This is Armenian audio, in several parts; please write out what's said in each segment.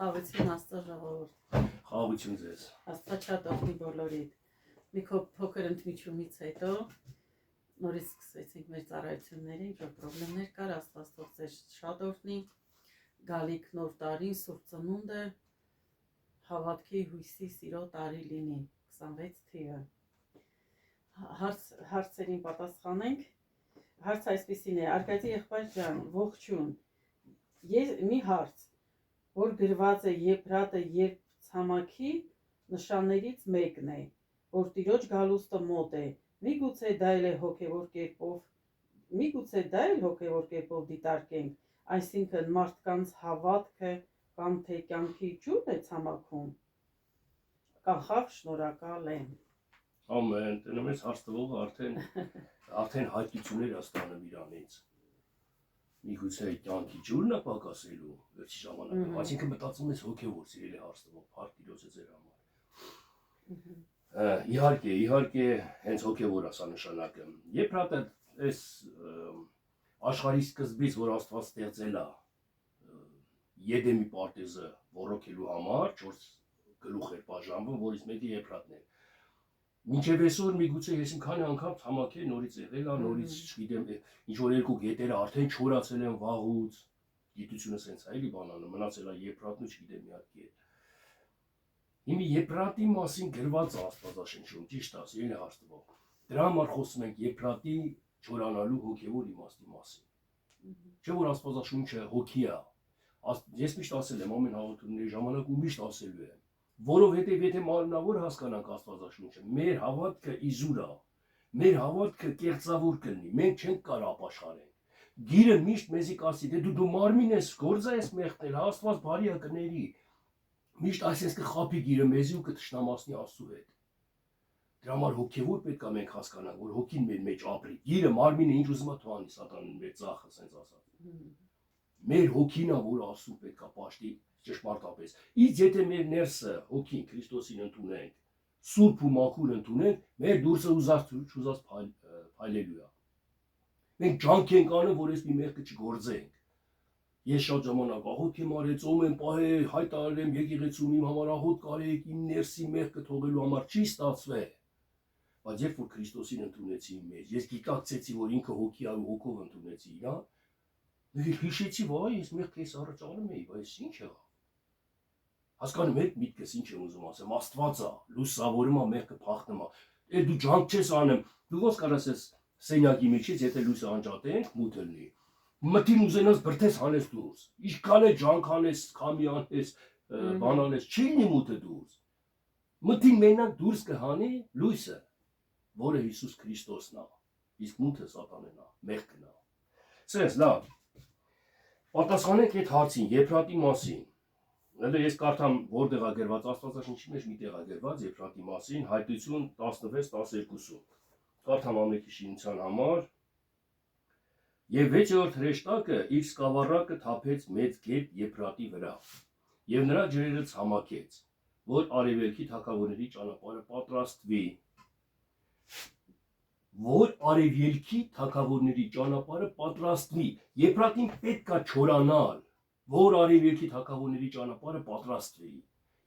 Խաղություն Աստծո ժողովուրդ։ Խաղություն ձեզ։ Աստվածաշատ օգնի բոլորիդ։ Մի փոքր ընդմիջումից հետո նորից սկսվեցինք մեր ծառայություններին, ինչ որ խնդիրներ կար, Աստված թող ձեզ շատ օգնի։ Գալիք նոր տարին, Սուրբ Ծնունդը, հավատքի, հույսի, սիրո տարի լինի, 26 թիվը։ Հարցերին պատասխանենք։ Հարցը այսպեսին է. Արկադի եղբայր ջան, ողջույն։ Մի հարց, որ գրված է Եփրատը երբ ցամաքի նշաններից մեկն է, որ Տիրոջ գալուստը մոտ է։ Միգուցե դա էլ հոգևոր կերպով դիտարկենք, այսինքն մարդկանց հավատքը կամ թե կյանքի ջուրն է ցամաքում։ Կանխավ, շնորհակալ եմ։ Ամեն, տնում ես հարց տվողը արդեն հայտություններ է ստանում իրանից։ Միգուցե կյանքի ջուրն է պակասելու վերջի ժամանակում, այսինքն մտածում ես հոգևոր սիրելի հարց տվող, փառք Տիրոջը ձեր համար։ Իհարկե, հենց հոգևոր ասա նշանակը։ Եփրատը այս աշխարհի սկզբից, որ Աստված ստեղծել է Եդեմի պարտեզը ոռոգելու համար 4 գլուխ էր բաժանվում, որից մեկը Եփրատն էր։ Մինչև այսօր միգուցե ես քանի անգամ ցամաքի նորից եղել է, նորից չգիտեմ, ինչ որ երկու գետերը արդեն չորացել են վաղուց, գիտությունը սենց է, էլի բանանը մնացել է Եփրատն ու չգիտեմ մի հատ կետ։ Հիմա Եփրատի մասին գրված է Աստվածաշնչում, ճիշտ է, ելը հաստատող։ Դրա համար խոսում ենք Եփրատի չորանալու հոգևոր իմաստի մասին։ Չէ՞ որ Աստվածաշունչը հոգի է։ Ես միշտ ասել եմ ամեն հաղորդումների ժամանակ ու միշտ ասելու եմ, որովհետև եթե մարմնավոր հասկանանք Աստվածաշունչը, մեր հավատքը իզուր է, մեր հավատքը կեղծավոր կլինի, մենք չենք կարող ապաշխարենք։ Գիրը միշտ մեզի կասի, դու մարմին ես, գործ ես մեղնել, Աստված բարի է կների։ Միշտ այսպես կխաբի գիրը մեզի ու կտշնամասնի Աստծու հետ։ Դրա համար հոգևոր պետք է մենք հասկանանք, որ հոգին մեր մեջ ապրի։ Գիրը մարմինը ինչ ուզում է թողանի սատանան մեր ծախը, ասենց ասած։ Մեր հոգին է, որ Աստծուն պետք է պաշտի ճշմարտապես։ Իսկ եթե մեր ներսը հոգին Քրիստոսին ընդունենք, սուրբ ու մաքուր ընդունենք, մեր դուրսը ուզած փայլելու է։ Մենք ջանք ենք անում, որ այս մի մեղքը չգործենք։ Ես շատ ժամանակ աղոթք եմ արել, ծոմ եմ պահել, հայտարարել եմ եկեղեցում իմ համար աղոթք արեք, իմ ներսի մեղքը թողելու համար չի ստացվել։ Բայց երբ որ Քրիստոսին ընդունեցի իմ մեջ, ես գիտակցեցի, որ ինքը հոգի է ու հոգով ընդունեցի իրան, հիշեցի, վայ, ես մեղքը ես առաջ անում էի, բայց ինչ եղավ։ Հասկանում եք միտքս ինչ եմ ուզում ասեմ, Աստված է, լուսավորում է, մեղքը փախնում է։ Դու ջանք չես անում, դու ոնց կարաս ես սենյակի միջից, եթե լույսը անջատենք, մութը լինի։ Մտին ուզենաս բրդես հանես դուրս։ Ինչքան է ջանք անես, քամի անես, բան անես, չի լինի մութը դուրս։ Մտին մենակ դուրս կհանի լույսը, որը Հիսուս Քրիստոսն է։ Իսկ մութը սատանեն է, մեղքն է։ Սենց լավ։ Պատասխանենք այդ հարցին Եփրատի մասին։ Ես կարդամ որտեղ է գրված Աստվածաշնչի մեջ մի տեղ է գրված Եփրատի մասին Հայտություն 16:12-ում։ Կարդամ ամենքի շինության համար։ Եվ 6-րդ հրեշտակը իր սկավառակը թափեց մեծ գետ Եփրատի վրա, եւ նրա ջրերը ցամաքեց, որ արևելքի թագավորների ճանապարհը պատրաստվի։ Որ արևելքի թագավորների ճանապարհը պատրաստվի։ Եփրատին պետք է չորանալ, որ արևելքի թագավորների ճանապարհը պատրաստվի։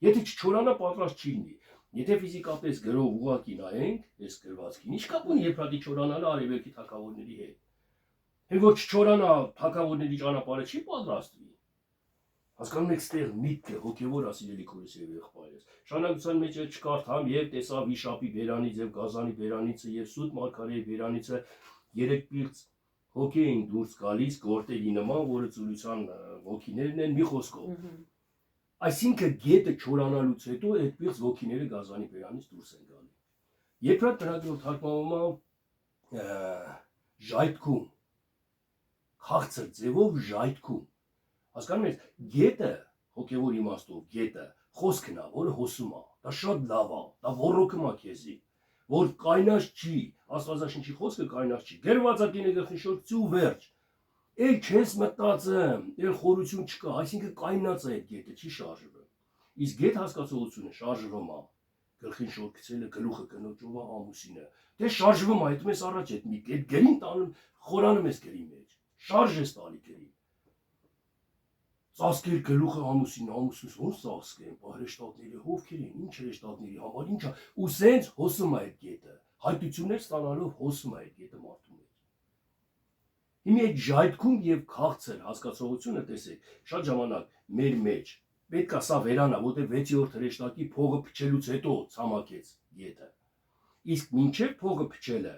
Եթե չչորանա, պատրաստ չի լինի։ Եթե ֆիզիկապես գրով ուղղակի նայենք, այս գրվածքին, ի՞նչ կապ ունի Եփրատի չորանալը արևելքի թագավորների հետ։ Հենց որ չչորանա, թագավորների ճանապարհը չի պատրաստվի։ Հասկանում եք, ստեղ միտքը հոգևոր ասիլելի քուրս եւ եղբայրս։ Շանագության մեջ չկարդամ եւ տեսա վիշապի բերանից եւ գազանի բերանիցը եւ սուտ մարգարեի բերանիցը երեք պիղծ հոգի էին դուրս գալիս գորտերի նման, որը ծուլության ոգիներն են մի խոսքով։ Այսինքն գետը չորանալուց հետո այդ պիղծ ոգիները գազանի բերանից դուրս են գալի։ Եփրատ բնագրով թարգմանվում է ժայթքում, քաղցր ձևով ժայթքում։ Հասկանում եք, գետը հոգևոր իմաստով գետը խոսքն է, որը հոսում է, դա շատ լավ է, դա ոռոգում է քեզի, որ կայնած չի, Աստվածաշնչի խոսքը կայնած չի, գրված է գինե գլխիշորցի ու վերջ, էլ չես մտածում, էլ խորություն չկա, այսինքն կայնած է այդ գետը, չի շարժվում, իսկ գետ հասկացողությունը շարժվում է, գլխին շոր գցելը, գլուխը կնոջով է ամուսինը, դե շարժվում է, հետում ես առաջ այդ մի այդ գրին տանում, խորանում ես գրի մեջ, շարժ ես տալի գրի։ Ծածկեր գլուխը ամուսին, ոնց ծածկեն, հրեշտակների հովքեր են, ինչ հրեշտակների համար, ինչա, ու սենց հոսում է այդ գետը, հայտություններ ստանալով հոսում է այդ գետը մարդու մեջ։ Հիմա այդ ժայթքում եւ քաղցր հասկացողությունը տեսեք, շատ ժամանակ մեր մեջ պետք է սա վերանա, որտեղ 6-րդ հրեշտակի փողը փչելուց հետո ցամաքեց գետը։ Իսկ մինչև փողը փչելը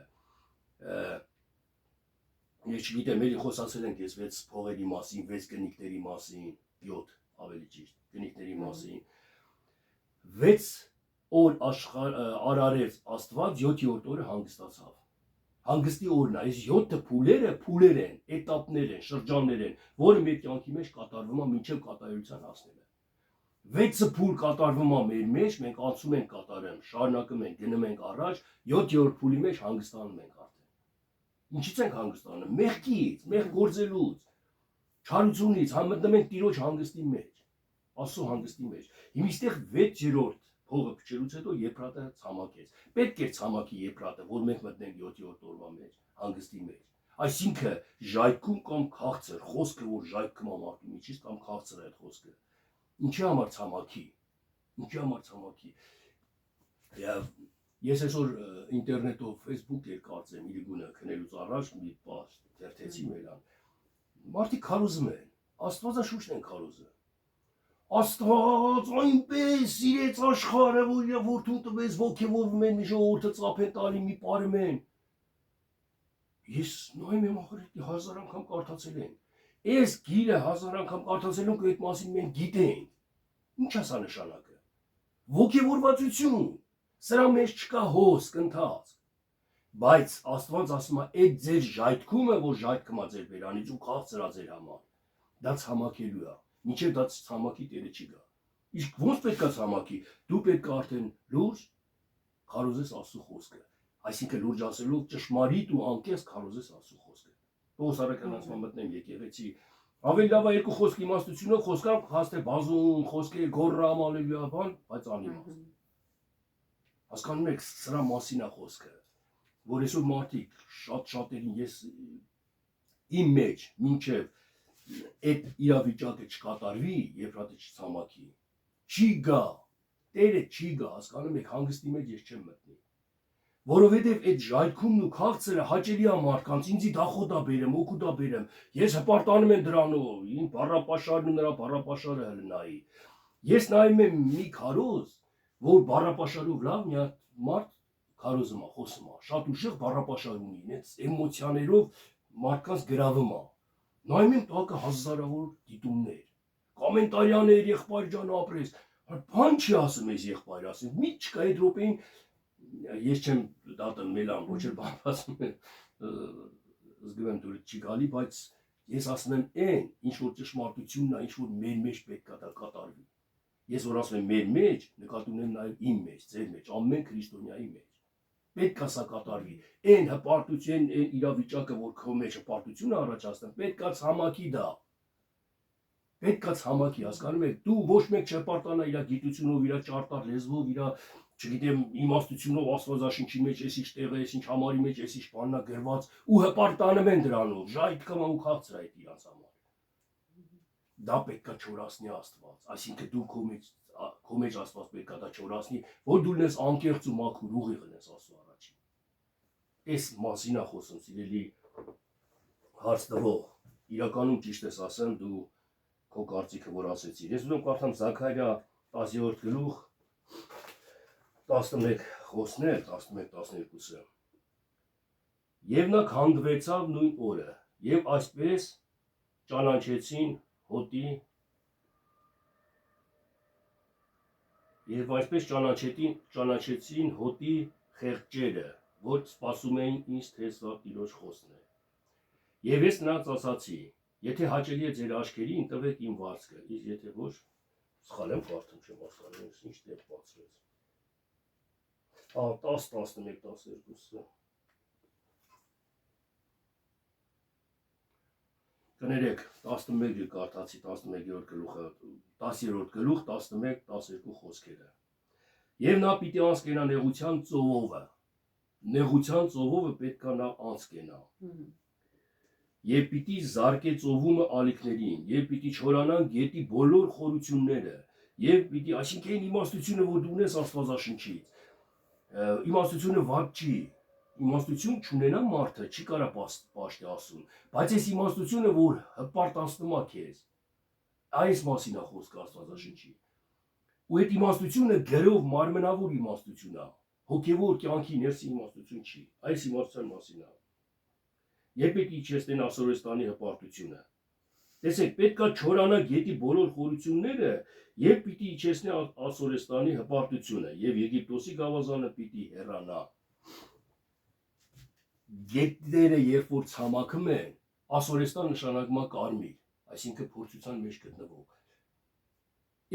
ես չգիտեմ, ելի խոսացել ենք ես 6 փողերի մասին, 6 գնիկների մասին, 7 ավելի ճիշտ, գնիկների մասին։ 6 օր արարեց Աստված, 7-րդ օրը հանգստացավ։ Հանգստի օրն է, այս 7 փուլեր են, էտապներ են, շրջաններ են, որը մեր կյանքի մեջ կատարվում է մինչև կատարելության հասնելը։ 6 փուլ կատարվում է մեր մեջ, մենք անցում ենք կատարում, շարունակում ենք, գնում ենք առաջ, 7-րդ փուլի մեջ հանգստանում ենք արդեն։ Ինչից ենք հանգստանում։ Մեղքից, մեղք գործելուց, չարությունից, մտնում ենք Տիրոջ հանգստի մեջ, Աստծո հանգստի մեջ։ Հիմա այստեղ 6-րդ փողը փչելուց հետո Եփրատը ցամաքեց։ Պետք է ցամաքի Եփրատը, որ մենք մտնենք 7-րդ օրվա մեջ, հանգստի մեջ։ Այսինքն ժայթքում կամ քաղցր, խոսքը որ ժայթքում է մարդու միջից կամ քաղցր է այդ խոսքը։ Ինչի համար ցամաքի։ Ինչի համար ցամաքի։ Ես այսօր ինտերնետով Facebook էր կարծեմ իրգունը քնելուց առաջ մի բան դերթեցի մերան։ Մարդիկ քարոզում են, Աստվածաշունչն են քարոզը։ Աստված այնպես սիրեց աշխարհը, որ իր որդուն տվեց, ոգևորվում են, մի ժողովուրդը ծափեն տալի, մի պարում են։ Ես նայում եմ ախր 1000 անգամ կարդացել են։ Այս գիրը 1000 անգամ կարդացել ենք այդ մասին մենք գիտենք։ Ինչ է սա նշանակը։ Ոգևորվածություն։ Սրա մեջ չկա հոսք, ընթացք։ Բայց Աստված ասում է, այդ ձեր ժայթքումը, որ ժայթքում է ձեր բերանից ու քաղցր է ձեր համար, դա ցամաքելու է։ Մինչև դա ցամաքի տերը չի գա։ Իսկ ո՞նց պետք է ցամաքի։ Դու պետք է արդեն լուրջ քարոզես Աստծո խոսքը։ Այսինքն լուրջ ասելով ճշմարիտ ու անկեղծ քարոզես Աստծո խոսքը։ Պողոս առաքյանացման մտնեմ եկեղեցի։ Ավելի լավ է երկու խոսք իմաստությունով խոսքան հաստե բազում խոսքեր գոռամ ալելույա բան, բայց անիմաստ։ Հասկանում եք, սրա մասին է խոսքը, որ այսօր մարդիկ շատերին ես իմ մեջ մինչև այդ իրավիճակը չկատարվի, Եփրատը չցամաքի, չի գա, Տերը չի գա, հասկանում եք, հանգստի մեջ ես չեմ մտնի։ Որովհետև այդ ժայթքումն ու քաղցրը հաճելի է մարդկանց, ինձի դախոտ է բերեմ, օգուտ է բերեմ, ես հպարտանում եմ դրանով, իմ բառապաշարն ու նրա բառապաշարը հլնայի։ Ես նայում եմ մի քարոզ, որ բառապաշարով լավ մի հատ մարդ քարոզում է, խոսում է, շատ ուժեղ բառապաշար ունի, այս էմոցիաներով մարդկանց գրավում է։ Նայում եմ տակը հազարավոր դիտումներ, կոմենտարիաներ, եղբայր ջան ապրես, բան չի ասում այս եղբայրը, ասում, մի չկա այդ րոպեին, ես չեմ դատում մելան, ոչ էլ բան ասում եմ, զգում եմ դուրս չի գալի, բայց ես ասում եմ այն, ինչ որ ճշմարտությունն է, ինչ որ մեր մեջ պետք է դա կատարվի։ Ես որ ասում եմ մեր մեջ, նկատի ունեմ նաև իմ մեջ, ձեր մեջ, ամեն քրիստոնյայի մեջ։ Պետք է սա կատարվի։ Այն հպարտության, այն իրավիճակը, որ քո մեջ հպարտություն առաջացնում, պետք է ցամաքի դա։ Պետք է ցամաքի, հասկանում եք, դու ոչ մեկ չհպարտանա իր գիտությունով, իր ճարտար լեզվով, իր, չգիտեմ, իմաստությունով Աստվածաշնչի մեջ էս ինչ տեղ է, էս ինչ համարի մեջ, էս ինչ բանն է գրված ու հպարտանում են դրանով, ժայթքում ու քաղցր է իրանց համար։ Դա պետք է չորացնի Աստված, այսինքն դու քո մեջ Աստված պետք է դա չորացնի, որ դու լես անկեղծ ու մաքուր ուղիղ լես Աստծո առաջին։ Այս մասին է խոսում, սիրելի հարց տվող, իրականում ճիշտ ես ասեմ, դու քո կարծիքը որ ասեցիր։ Ես ուզում կարդամ Զաքարիա 10-րդ գլուխ 11 խոսներ, 11-12-ը։ Եվ նա քանդվեցավ նույն օրը, եւ այսպես ճանաչեցին հոտի եւ այսպես ճանաչեցին հոտի խեղճերը, որ սպասում էին ինձ թե սա Տիրոջ խոսն է։ Եվ ես նրանց ասացի. եթե հաճելի է ձեր աչքերին, տվեք իմ վարձքը, իսկ եթե ոչ, սխալ եմ կարդում, չեմ հասկանում, ինչ տեղ բացվեց։ 10, 11, 12-ը։ Կներեք, 11-ը կարդացի, 11-րդ գլուխը, 10-րդ գլուխ, 11, 12 խոսքերը։ Եվ նա պիտի անցկենա նեղության ծովովը։ Նեղության ծովովը պետք է նա անցկենա։ Եվ պիտի զարկե ծովումը ալիքներին, եւ պիտի չորանան գետի բոլոր խորությունները, եւ պիտի, այսինքն այն իմաստությունը, որ դու ունես Աստվածաշնչից, իմաստությունը վատ չի, իմաստություն չունենա մարդը, չի կարա պաշտի ասում, բայց այս իմաստությունը, որ հպարտացնում է քեզ, այս մասին է խոսքը Աստվածաշնչի։ Ու այդ իմաստությունը գրով մարմնավոր իմաստություն է, հոգևոր կյանքի ներսի իմաստություն չի, այս իմաստության մասին է։ Երբ պետք է իջեցնեն Ասորեստանի հպարտությունը։ Տեսեք, պետք է չորանա գետի բոլոր խորությունները, երբ պիտի իջեցնի Ասորեստանի հպարտությունը, եւ Եգիպտոսի գավազանը պիտի հեռանա։ Գետերը երբ որ ցամաքում են, Ասորեստան նշանակում է կարմիր, այսինքն փորձության մեջ գտնվող։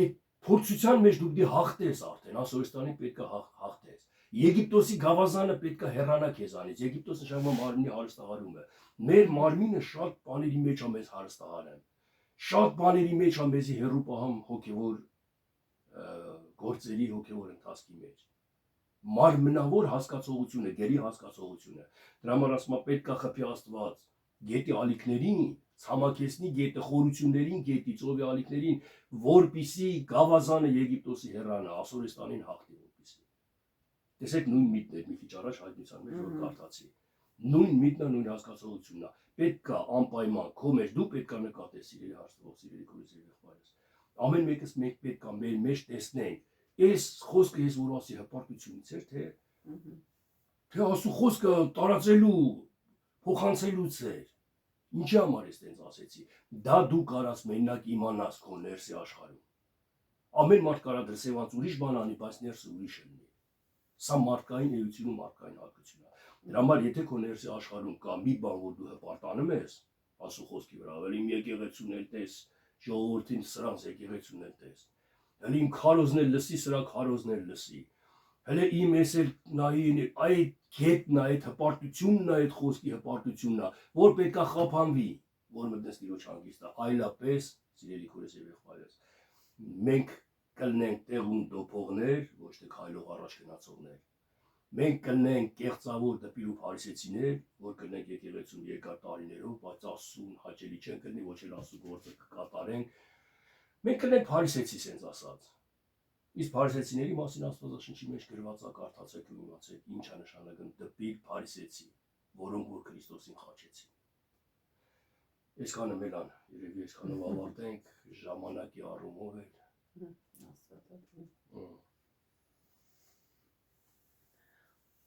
Այդ փորձության մեջ դու պիտի հաղթես արդեն, Ասորեստանին պետք է հաղթես։ Եգիպտոսի գավազանը պետք է հեռանա քեզանից, Եգիպտոս նշանակում է մարմնի հարստահարումը։ Մեր մարմինը շատ բաների մեջ է մեզ հարստահարում, շատ բաների մեջ է մեզի հեռու պահում հոգևոր գործերի, հոգևոր ընթացքի մեջ։ Մարմնավոր հասկացողությունը, գերի հասկացողությունը։ Դրա համար ասում եմ, պետք է խփի Աստված գետի ալիքներին, ցամաքեսնի գետը խորություններին, գետի ծովի ալիքներին, որպիսի գավազանը Եգիպտոսի հեռանա, Ասորեստանին հաղթի որպիսի։ Տեսեք, նույն միտն էր մի քիչ առաջ հայտնության մեջ որ կարդացի։ Նույն միտն է, նույն հասկացողությունն է։ Պետք է անպայման քո մեջ դու պետք է նկատես սիրելի հարցնող, սիրելի քույրեր եւ եղբայրս։ Ամեն մեկս մենք պետք է մեր մեջ տեսնենք, այս խոսքը ես որ ասի հպարտությունից էր, թե ասու խոսքը տարածելու, փոխանցելուց էր։ Ինչի համար ես տենց ասեցի։ Դա դու կարաս մենակ իմանաս քո ներսի աշխարհում։ Ամեն մարդ կարա դրսևորած ուրիշ բան անի, բայց ներսը ուրիշ է լինի։ Սա մարդկային էություն ու մարդկային հատկություն է։ Դրա համար եթե քո ներսի աշխարհում կա մի բան, որ դու հպարտանում ես, ասու խոսքի վրա, ավելի իմ եկեղեցուն էլ տես, ժողովրդին սրանց եկեղեցուն էլ տես։ Հələ իմ քարոզն էլ լսի, սրա քարոզն էլ լսի։ Հələ իմ ես էլ նայի այդ գետն է, այդ հպարտությունն է, այդ խոսքի հպարտությունն է, որ պետք է խափանվի, որ մտնես Տիրոջ հանգիստը, այլապես, սիրելի քույրեր եւ եղբայրեր, մենք կլնենք տեղում դոփողներ, ոչ թե քայլող առաջ գնացողներ։ Մենք կլնենք կեղծավոր դպիր ու փարիսեցիներ, որ կլնենք եկեղեցում երկար տարիներով, բայց Աստծուն հաճելի չեն կլնի, ոչ էլ Աստծու գործը կկատարենք։ Մենք կլնենք փարիսեցի, սենց ասած։ Իսկ փարիսեցիների մասին Աստվածաշնչի մեջ գրված է, կարդացեք ու իմացեք, ինչ է նշանակում դպիր փարիսեցի, որոնք որ Քրիստոսին խաչեցին։ Այսքանը մելան, երևի այսքանով ավարտենք ժամանակի առումով էլ։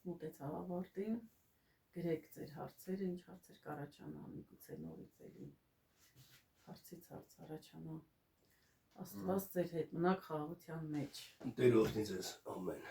Մոտեցավ ավարտին, գրեք ձեր հարցերը, ինչ հարցեր կառաջանա, միգուցե նորից էլի հարցից հարց առաջանա։ Աստված ձեր հետ մնա խաղաղության մեջ։ Տեր օրհնի ձեզ, ամեն։